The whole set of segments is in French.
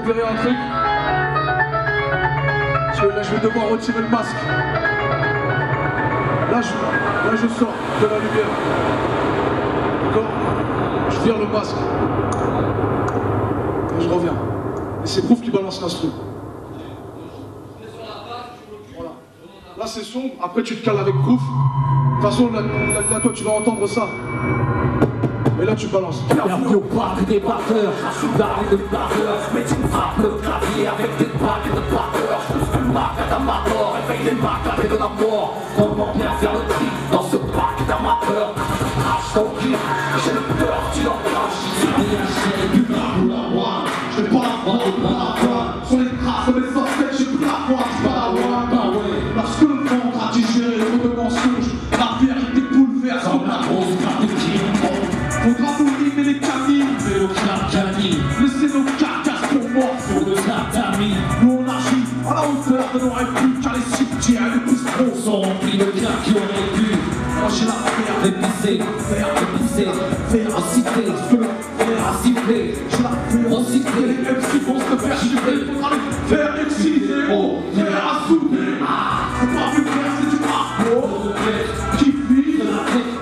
opérer un truc. Parce que là, je vais devoir retirer le masque. Là, je sors de la lumière. D'accord? Je vire le masque. Et je reviens. Et c'est Groove qui balance l'instru. Voilà. Là, c'est sombre. Après, tu te cales avec Groove. De toute façon, là, toi, tu vas entendre ça. Et là, tu balances. Bienvenue au parc des batteurs, je suis d'arrêt de batteurs. Mais tu me frappes le clavier avec des bagues de batteurs. Je pousse le marque à ma mort, éveille les marques avec de la mort. Comment bien faire le tri dans ce parc d'amateurs? Crash ton cul, j'ai le peur, tu l'encaches. C'est rien, j'ai du rap ou la voix. Je vais pas la prendre, je prends la voix. Sur les traces de mes ancêtres, j'ai plus la foi, c'est pas la loi. Bah ouais, parce que le monde a digéré trop de mensonges. La vérité bouleverse comme la grosse carte de qui. Faudra nous limer les canines, mais le carcani. Laissez nos carcasses pour mort pour de tatami. Nous on agit à la hauteur de nos répliques, car les cimetières et les bistrons sont remplis de gars qui auraient pu manger la terre, épicer, faire inciter, faire siffler, j'ai la faire recycler. Les MC vont se faire chiffrer, faudra les faire exciser, faire à souder. C'est pas plus clair, c'est du hardcore qui vit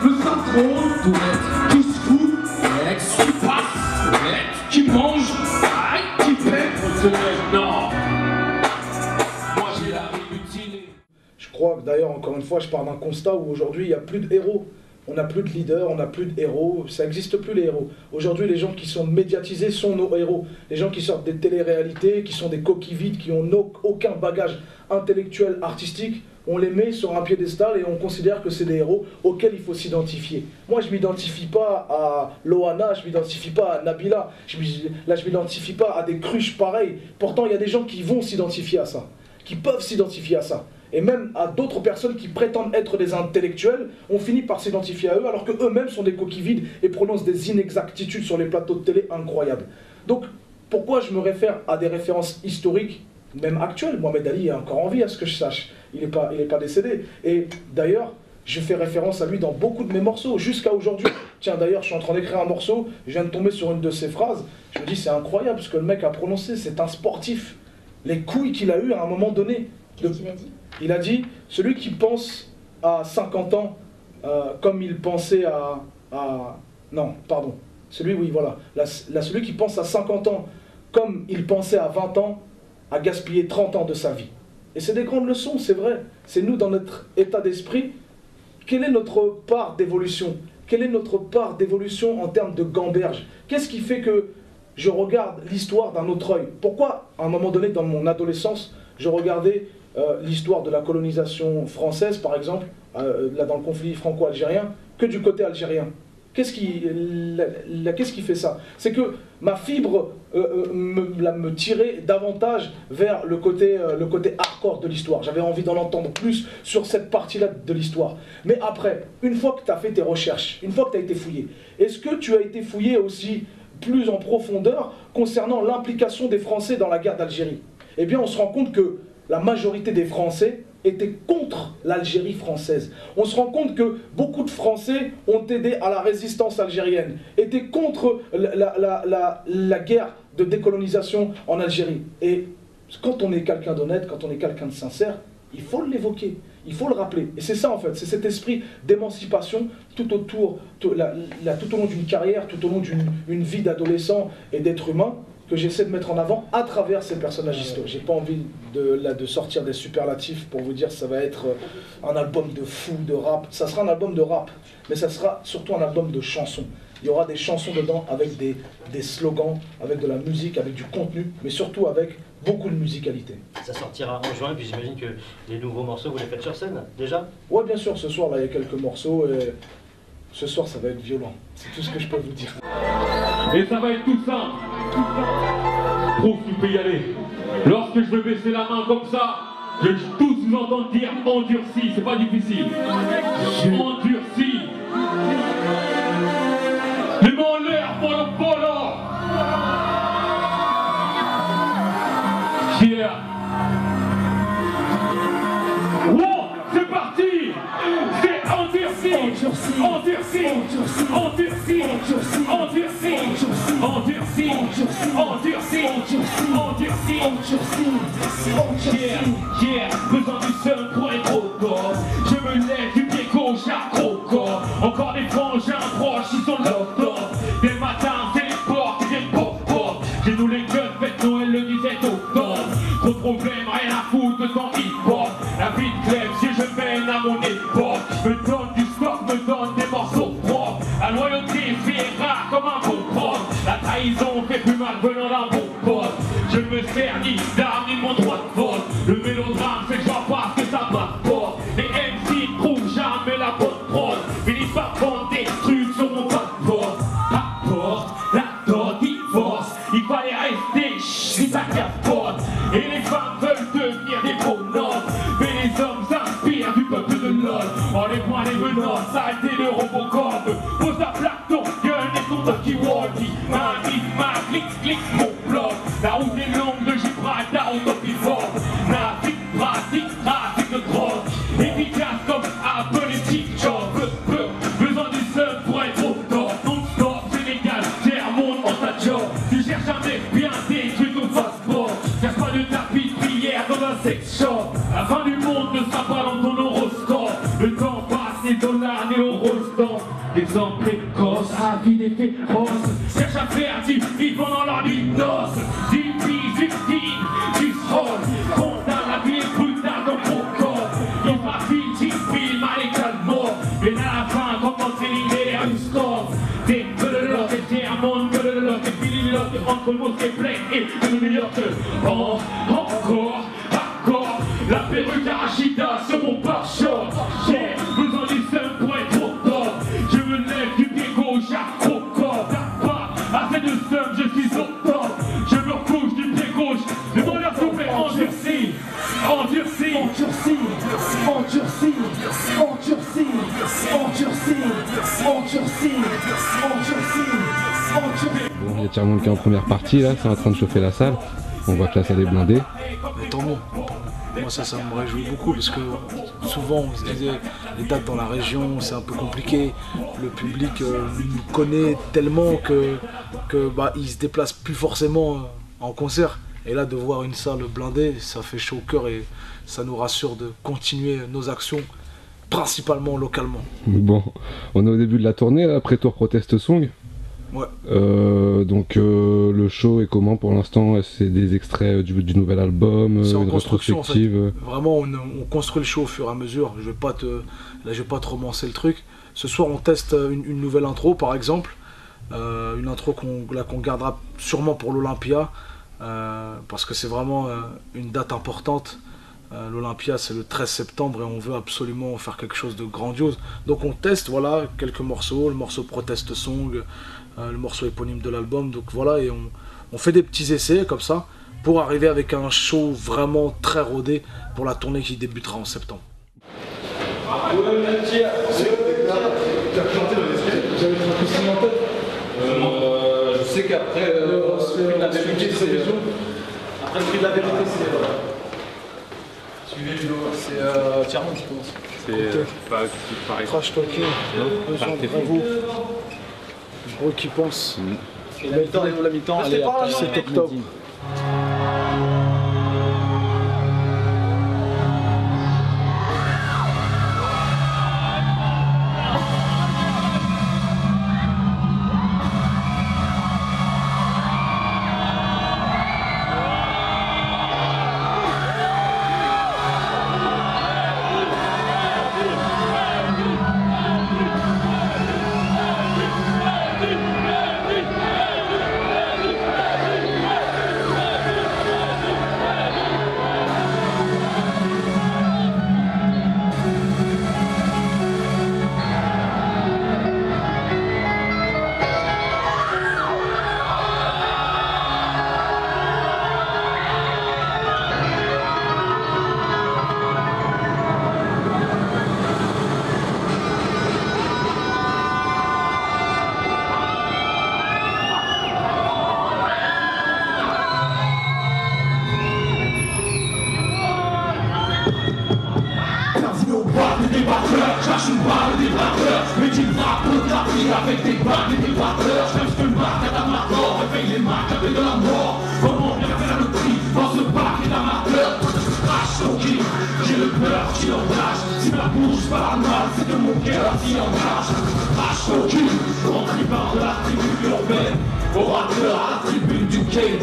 le syndrome qui se fout, qui passe, qui mange, qui pète. Non, moi j'ai la réutile. Je crois que d'ailleurs, encore une fois, je pars d'un constat où aujourd'hui, il n'y a plus de héros. On n'a plus de leaders, on n'a plus de héros, ça n'existe plus les héros. Aujourd'hui, les gens qui sont médiatisés sont nos héros. Les gens qui sortent des téléréalités, qui sont des coquilles vides, qui n'ont aucun bagage intellectuel, artistique, on les met sur un piédestal et on considère que c'est des héros auxquels il faut s'identifier. Moi, je ne m'identifie pas à Loana, je ne m'identifie pas à Nabila, je ne m'identifie pas à des cruches pareilles. Pourtant, il y a des gens qui vont s'identifier à ça, qui peuvent s'identifier à ça. Et même à d'autres personnes qui prétendent être des intellectuels, on finit par s'identifier à eux, alors qu'eux-mêmes sont des coquilles vides et prononcent des inexactitudes sur les plateaux de télé incroyables. Donc, pourquoi je me réfère à des références historiques, même actuelles? Mohamed Ali est encore en vie, à ce que je sache. Il n'est pas décédé. Et d'ailleurs, je fais référence à lui dans beaucoup de mes morceaux, jusqu'à aujourd'hui. Tiens, d'ailleurs, je suis en train d'écrire un morceau, je viens de tomber sur une de ses phrases. Je me dis, c'est incroyable ce que le mec a prononcé, c'est un sportif. Les couilles qu'il a eues à un moment donné. Qu'est-ce qu'il a dit? Il a dit, celui qui pense à 50 ans comme il pensait non, pardon. Celui, oui, voilà. Celui qui pense à 50 ans comme il pensait à 20 ans a gaspillé 30 ans de sa vie. Et c'est des grandes leçons, c'est vrai. C'est nous, dans notre état d'esprit, quelle est notre part d'évolution? Quelle est notre part d'évolution en termes de gamberge? Qu'est-ce qui fait que je regarde l'histoire d'un autre œil? Pourquoi, à un moment donné, dans mon adolescence, je regardais l'histoire de la colonisation française, par exemple, là dans le conflit franco-algérien, que du côté algérien? Qu'est-ce qui fait ça? C'est que ma fibre me tirait davantage vers le côté hardcore de l'histoire. J'avais envie d'en entendre plus sur cette partie-là de l'histoire. Mais après, une fois que tu as fait tes recherches, une fois que tu as été fouillé, est-ce que tu as été fouillé aussi plus en profondeur concernant l'implication des Français dans la guerre d'Algérie? Eh bien, on se rend compte que la majorité des Français étaient contre l'Algérie française. On se rend compte que beaucoup de Français ont aidé à la résistance algérienne, étaient contre la guerre de décolonisation en Algérie. Et quand on est quelqu'un d'honnête, quand on est quelqu'un de sincère, il faut l'évoquer, il faut le rappeler. Et c'est ça en fait, c'est cet esprit d'émancipation tout au long d'une carrière, tout au long d'une vie d'adolescent et d'être humain, que j'essaie de mettre en avant à travers ces personnages historiques. J'ai pas envie de sortir des superlatifs pour vous dire que ça va être un album de fou, de rap. Ça sera un album de rap, mais ça sera surtout un album de chansons. Il y aura des chansons dedans avec des slogans, avec de la musique, avec du contenu, mais surtout avec beaucoup de musicalité. Ça sortira en juin, puis j'imagine que les nouveaux morceaux, vous les faites sur scène, déjà? Ouais, bien sûr, ce soir, là, il y a quelques morceaux, et ce soir, ça va être violent. C'est tout ce que je peux vous dire. Et ça va être tout simple. Trouve, tu peux y aller. Lorsque je vais baisser la main comme ça, je vais tous vous entendre dire endurci, c'est pas difficile. Endurci. Les mains en l'air pour le polo. Yeah. Wow, c'est parti. C'est endurci. Endurci. Endurci. Endurci. Endurci. Endurci. Endurci. Endurci. Yeah, besoin du seul pour être au corps. Je me lève du pied gauche à croco. Encore des frangins proches, ils sont lockdown. Dès le matin, c'est les portes qui viennent pop-pop. Chez nous les jeunes fêtent Noël le 17 octobre. Trop de problèmes, rien à foutre de ton hip-hop. La vie de glaive, si je mène à mon époque. Me donne du stock, me donne des morceaux propres. La loyauté fait rare comme un bon prof. La trahison fait plus mal venant d'un bon pote. Je ne me sers ni d'armes ni de mon droit de vote. Le mélodrame c'est que je vois pas ce que ça m'apporte. Les MC trouvent jamais la bonne prod. Finissent par vendre des trucs sur mon passeport. Apporte, la dot, divorce. Il fallait rester, si ça capote. Et les femmes veulent devenir des bonhommes. Mais les hommes s'inspirent du peuple de l'homme. En les points les menaces, arrêtez le Robocop. Pose la plaque, ton gun et ton talkie-walkie. Ma clic, clic, mon bloc. La route est longue de Gibraltar au Topifort. Trafic de drogue. Efficace comme Apple et TikTok. Besoin du seul pour être au top. Non-stop, Sénégal, tiers-monde en ta job. Tu cherches un mec bien, des trucs au passeport. Cherche pas de tapis de prière dans un sex shop. La fin du monde ne sera pas dans ton horoscope. Le temps passe, les dollars, les euros dansent. Les hommes précoces, avides et féroces. Cherche à faire du vide pendant leur nuit de noces. Du victime, du troll. Condamne la vie est brutale dans ton corps. Ils m'affilent, tu filmes à l'état de mort. Mais à la fin, quand on s'élimine les score. T'es que le lot, t'es tiers-monde, que le lot, t'es Billy Lot, t'es entre Mosquée Pleine et de New York. Encore. La perruque Arachida sur mon pare-choc. J'ai besoin du seul pour être au top. Je me lève du pied gauche à croco. T'as pas assez de seum, je suis au top. Je me recouche du pied gauche. Le bonheur soufflé endurci. Bon, il y a Tiers-Monde qui est en première partie là, c'est en train de chauffer la salle. On voit que la salle est blindée. Mais tant mieux. Moi ça me réjouit beaucoup parce que souvent on se disait les dates dans la région c'est un peu compliqué, le public nous connaît tellement que il se déplace plus forcément en concert et là de voir une salle blindée ça fait chaud au cœur et ça nous rassure de continuer nos actions principalement localement. Bon, on est au début de la tournée là, après Tour Protest Song. Ouais. Donc le show est comment pour l'instant? C'est des extraits du nouvel album, une rétrospective en fait. Vraiment on construit le show au fur et à mesure. Je vais pas te romancer le truc. Ce soir on teste une nouvelle intro par exemple, une intro qu'on gardera sûrement pour l'Olympia parce que c'est vraiment une date importante. L'Olympia c'est le 13 septembre et on veut absolument faire quelque chose de grandiose. Donc on teste voilà quelques morceaux, le morceau Protest Song, le morceau éponyme de l'album. Donc voilà et on fait des petits essais comme ça pour arriver avec un show vraiment très rodé pour la tournée qui débutera en septembre. Je sais qu'après après le prix de la vérité c'est c'est Tiers-Monde qui commence. C'est pas pareil. Trash Talking, besoin de vous. Gros qui pense. Et la mi-temps, elle est à 17 octobre. Cherche une balle des braqueurs, mais tu frappes le tapis avec des balles et des braqueurs. Je que le marque à ta mort, réveille les marques avec de la mort. Comment bien faire le prix dans ce par le mal, c'est que mon cœur s'y engage. Crache ton cul, grand tribun de la tribu urbaine, orateur à la tribune du quai.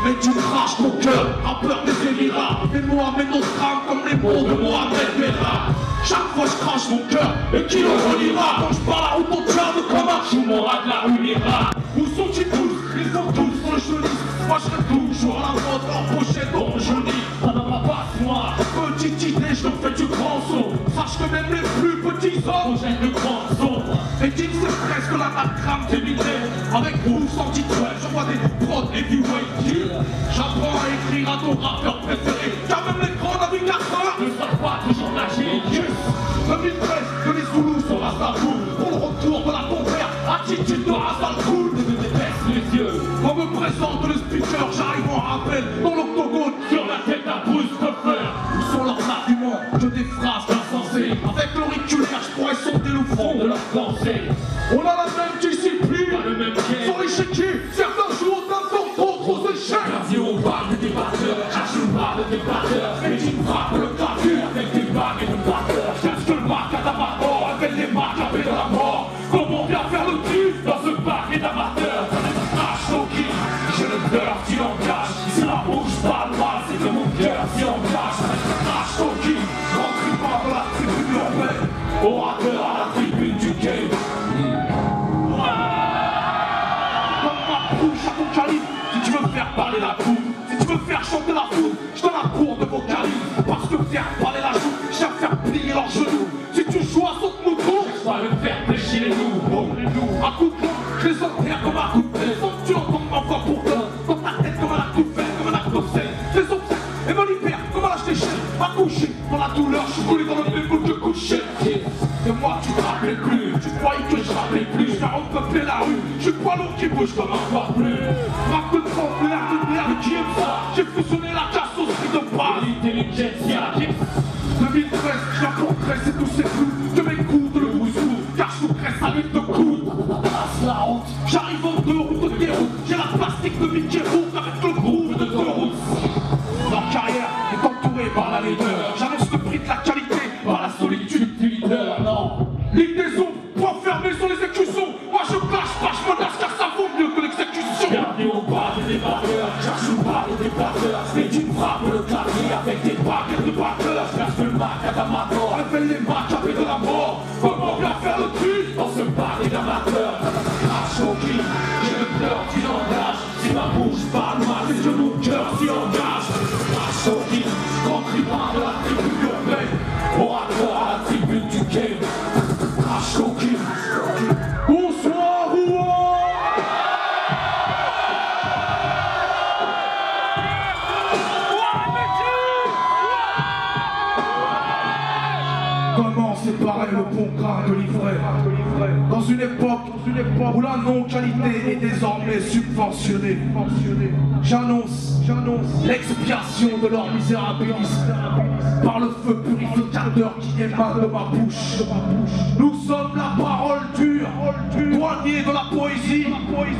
Mais tu craches mon cœur, rappeur des Émirats. Les mots amènent notre âme comme les mots de Mohamed Merah. Chaque fois je crache mon cœur, et qui le reliera? Quand je parle à haute hauteur de comme un chou, mon rat de la rue l'ira. Où sont-ils tous? Ils sont tous sur le chenille. Moi je serai toujours à la mode en pochette en jauni. Ça n'a pas passe-moi, petite idée, je fais du grand son. Sache que même les plus petits hommes projettent de grands sons. Et dis que c'est presque l'anagramme des milliers. Avec vous, sans titre, j'envoie des prods heavyweight. J'apprends à écrire à ton rappeur préféré. Car même les grands navigateurs ne savent pas toujours nager. 2013, que les Zoulous sont à sa boule. Pour le retour de la compère, attitude de Hassan Koul. Baisse les yeux, on me présente le speaker. J'arrive en rappel dans l'octogone sur la tête à Bruce Buffer. Où sont leurs arguments? Que des phrases insensées. Avec l'auriculaire, je pourrais sauter le front de leur pensée. On a la même discipline, pas le même quai. Sur l'échiquier, certains jouent au dindon, d'autres aux échecs. Vas-y, on parle des batteurs, cherche une barre de tes batteurs. Et tu me frappes le clavier avec des bagues et de batteurs. Cherche que le marque à ta mort, avec les marques à de la mort. Comment bien faire le tri dans ce parc d'amateurs? Crash ton qui, j'ai le cœur qui l'engage. Si la bouche parle mal, c'est que mon cœur s'y engage. Crash ton qui, grand tribun de la tribune urbaine, orateur à la tribune du quai. Si tu veux faire parler la coupe, si tu veux faire chanter la foule, je donne un cours de vocalisme. Parce que faire parler la joue, je viens faire plier leurs genoux. Si tu joues à saute-mouton, je vais le faire pêcher les loups. À coup de poing, je les enterre comme un coup de pelle. Sans que tu entends ma voix pour toi, dans ta tête comme un acte de fer, comme un acte d'obscène. Je les obsède et me libère comme un lâche d'échelle. Accouché dans la douleur, je suis collé dans le même bout que couché. Et moi tu te rappelles plus, tu croyais que je rappelais plus. Je vais repeupler la rue, je suis poids lourd qui bouge comme un pas plus. Rap de trompe, l'air de merde, qui aime ça? J'ai fusionné la casse au prix de pas. L'intelligentsia, 2013, je viens pour tresser tous ces clous. Je m'écoute le bousou, car je vous presse à l'huile de coude. Passe la honte, j'arrive en deux routes de déroute. J'ai la plastique de Mickey Rourke avec le groove de deux routes. Leur carrière est entourée par la laideur. J'annonce le prix de la qualité par la solitude du leader. Non, ligue des ombres, point fermé sur les écussons. Moi je clash pas, je menace car ça vaut mieux que l'exécution. Bienvenue au bar des débatteurs, cherche une barre de débatteurs. Mais tu me frappes le clavier avec des baguettes de batteurs. Cherche le mac à ta mort, révèle les macabres de la mort. Comment bien faire le tri dans ce bar d'amateurs? Crash au cri, j'ai le cœur qui l'engage. Si ma bouche parle mal, c'est que mon cœur s'y engage. Crash au cri, grand tribun de la tribu urbaine, orateur à la tribune du quai. Crash au cri. Bonsoir Rouen. Comment séparer le bon grain de l'ivraie? Dans une époque où la non-qualité est désormais subventionnée, j'annonce l'expiation de leur misérabilisme par le feu purificateur qui émane de ma bouche. Nous sommes la parole dure, douanier de la poésie,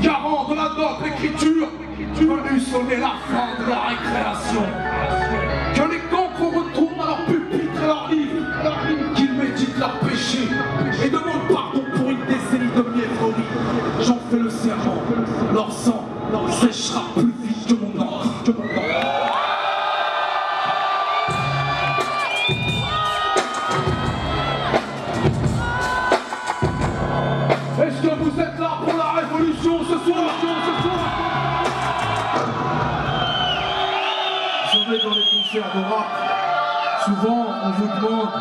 garant de la noble écriture, venus sonner la fin de la récréation. Que les cancres retournent à leur pupitre et leurs livres, qu'ils méditent leurs péchés et demandent pardon pour une décennie de mièvrerie. J'en fais le serment, leur sang séchera plus vite que mon encre. Est-ce que vous êtes là pour la révolution ce soir? Vous savez, dans les concerts de rap, souvent on vous demande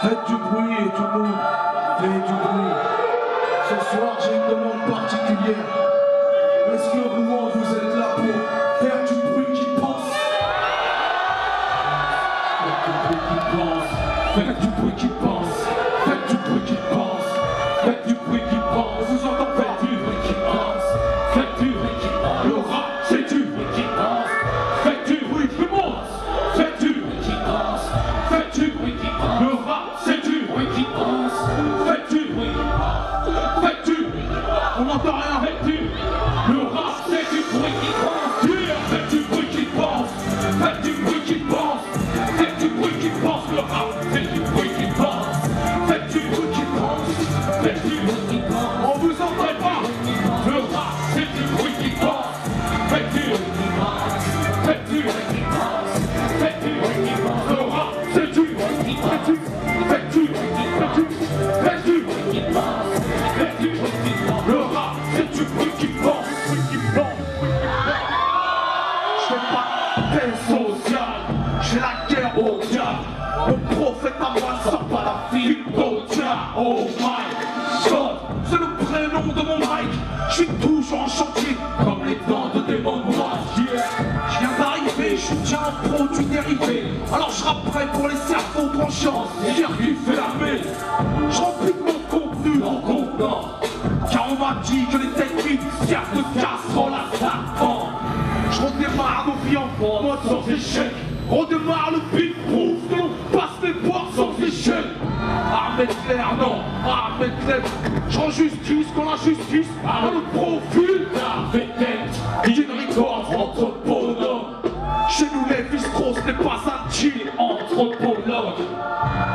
faites du bruit et tout le monde fait du bruit. Ce soir j'ai une demande particulière. Est-ce que Rouen vous êtes là pour faire du bruit qui pense? Faites du bruit qui pense. Faites du bruit qui pense. Faites du bruit qui pense. On vous entend. Faites du bruit qui pense. Faites du bruit qui pense. Le rap c'est du bruit qui pense. Faites du bruit qui pense. Faites du bruit qui pense. Faites du bruit qui pense. Le rap c'est du bruit qui pense. Faites du bruit qui pense. Faites du bruit qui pense. On n'entend rien. Faites du. Le rap c'est du bruit qui pense. Faites du Je fais pas de paix sociale, je fais la guerre au diable. Mon prophète à moi ne sort pas la fille au diable. Oh my God, c'est le prénom de mon Mike. Je suis toujours en chantier, comme les dents de démon noir. Je viens d'arriver, je tiens un produit dérivé. Alors je rapperai pour les cerveaux tranchants, circuit fermé. Je remplis de mon contenu en contenant, car on m'a dit que les têtes vides servent de casserole à Satan. Je redémarre nos vies en mode sans échec. Redémarre le beat proof que l'on passe les portes sans échec. Armée claire, non, armée claire. Je rends justice quand la justice a le profil. Armée tête, d'une record entre bonhommes. Chez nous les bistros n'est pas un chill anthropologue.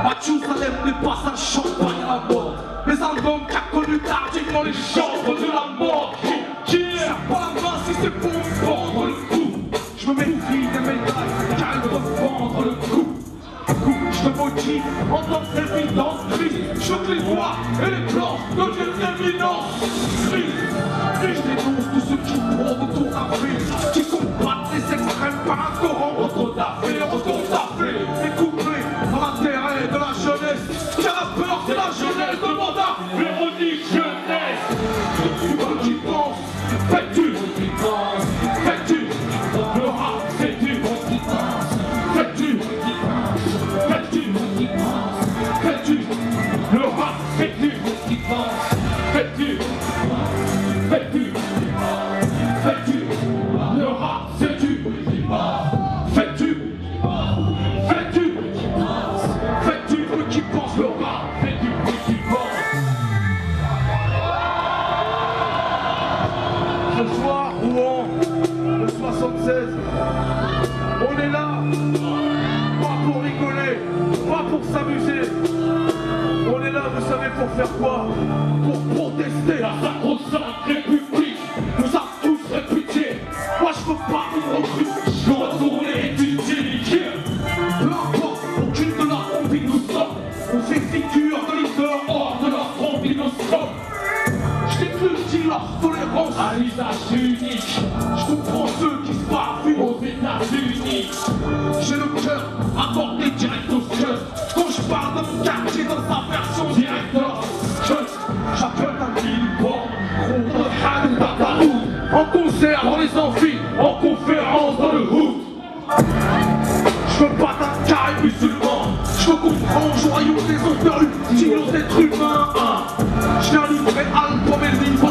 Mathusalem n'est pas un champagne à la mode, mais un homme qui a connu tardivement les chambres de la mort. Serre pas la main si c'est pour me prendre le coup. Je me méfie des médailles car elles peuvent prendre le coup. Je te motive en tant qu'évidence crise. Je veux que les voix et les plans deviennent éminence. Crise, je dénonce tous ceux qui prônent autour d'un fil, qui combattent les extrêmes par un courant autodafé. Découpé par l'intérêt de la jeunesse, car la peur c'est la jeunesse de mandat. Véronique Jeunesse, tu qui pense, fais-tu, fais-tu, le rap c'est-tu, fais-tu, fais-tu, fais-tu, le rap c'est-tu, fais-tu, fais-tu, fais-tu, le rap c'est-tu, fais-tu, fais-tu, fais-tu, eux qui pensent le rap, fais-tu, eux qui pensent. Ce soir, Rouen, le 76, on est là, pas pour rigoler, pas pour s'amuser. On est là, vous savez, pour faire quoi? Pour protester la sacro-sainte République. Nous a tous réputés. Moi, je veux pas vous recruter. Je veux retourner étudier. Peu importe, aucune de leurs combines nous sort. On fait figure de leader hors de leur trombinoscope. Je décultive leur tolérance à l'usage unique. Je comprends ceux qui se parfument aux États-Unis. J'ai le cœur accordé direct aux jeunes. Quand je parle de mon quartier dans sa version directeur, j'appelle un billboard contre Khaled Dataroud. En concert dans les amphis, en conférence dans le hood. Je veux pas d'un carré musulman. Je veux comprendre au royaume des auteurs ultimes aux êtres humains. Je viens livrer album et livre